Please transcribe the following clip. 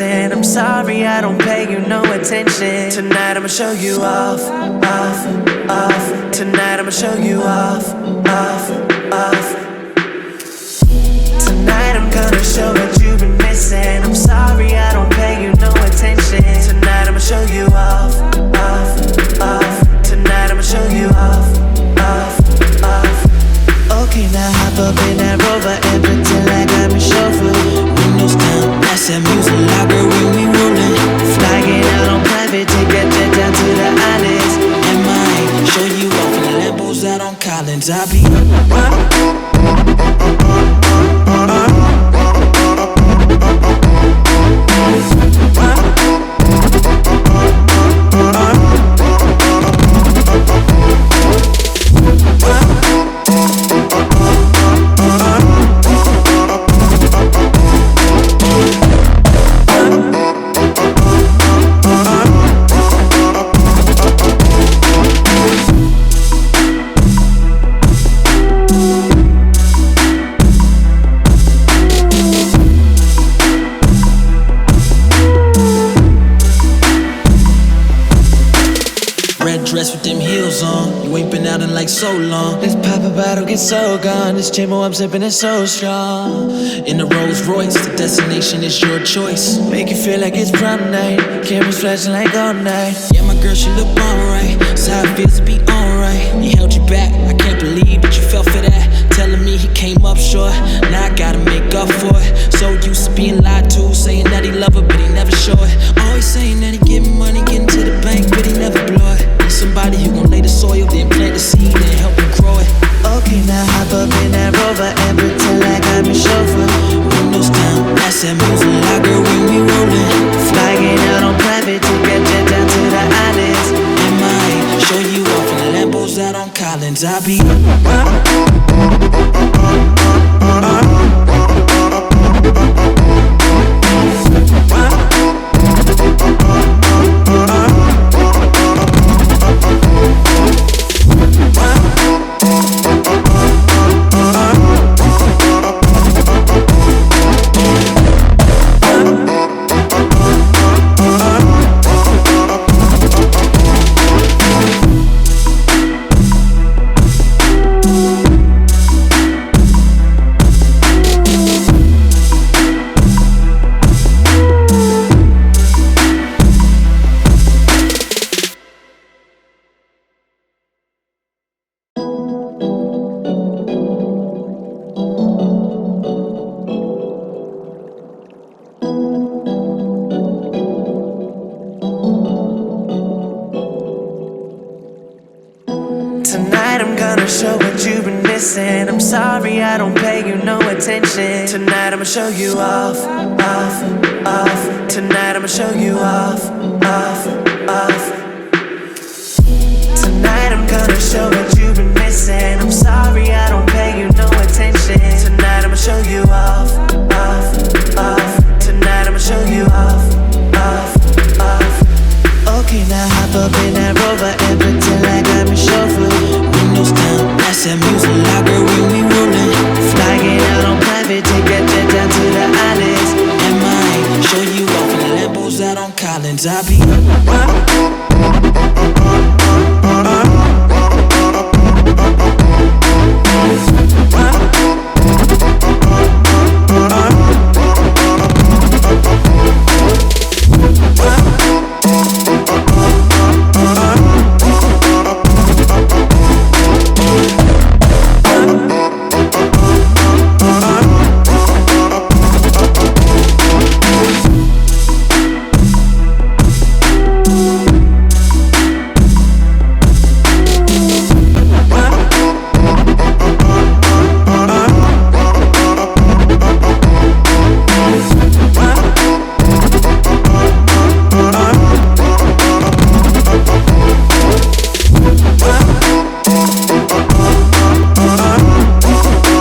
missing. I'm sorry I don't pay you no attention. Tonight I'ma show you off, off, off. Tonight I'ma show you off, off, off. Tonight I'm gonna show what you've been missing. I'm sorry I don't pay you no attention. Tonight I'ma show you off, off, off. Tonight I'ma show you off, off, off. Okay, now hop up in that Rover and pretend like I'm a chauffeur. Windows down, that's that music loud, girl, we rollin'. Flying out on private, take that jet down to the islands. And mine, show you off in the Lambos out on Collins. I be with them heels on, you ain't been out in like so long. This pop a bottle get so gone. This Jimmo I'm sipping is so strong. In the Rolls Royce, the destination is your choice. Make you feel like it's prom night. Cameras flashing like all night. Yeah, my girl, she look alright. So how it feels to be alright. He held you back, I can't believe that you fell for that. Telling me he came up short, now I gotta make up for it. So used to being lied to, saying that he love her, but he never show it. Always saying that he getting money, getting to the bank, but he never blow it. Need somebody who gon' lay the soil, then plant the seed, then help him grow it. Okay, now hop up in that Rover and pretend like I'm a chauffeur. Windows down, that's that music loud, girl, we rollin'. Flying out on private, take that jet down to the islands. And mine, show you off in the Lambos out on Collins. I be I'm sorry I don't pay you no attention. Tonight I'ma show you off, off, off. Tonight I'ma show you off, off, off. Tonight I'm gonna show what you've been missing. I'm sorry I don't pay you no attention. Tonight I'ma show you off, off, off. Tonight I'ma show you off, off, off. Okay, now hop up in that Rover and pretend like I'm a chauffeur. windows down, that's that music loud, girl, we rollin'. Flying out on private, take that jet down to the islands. And mine, show you off in the Lambos out on Collins. I be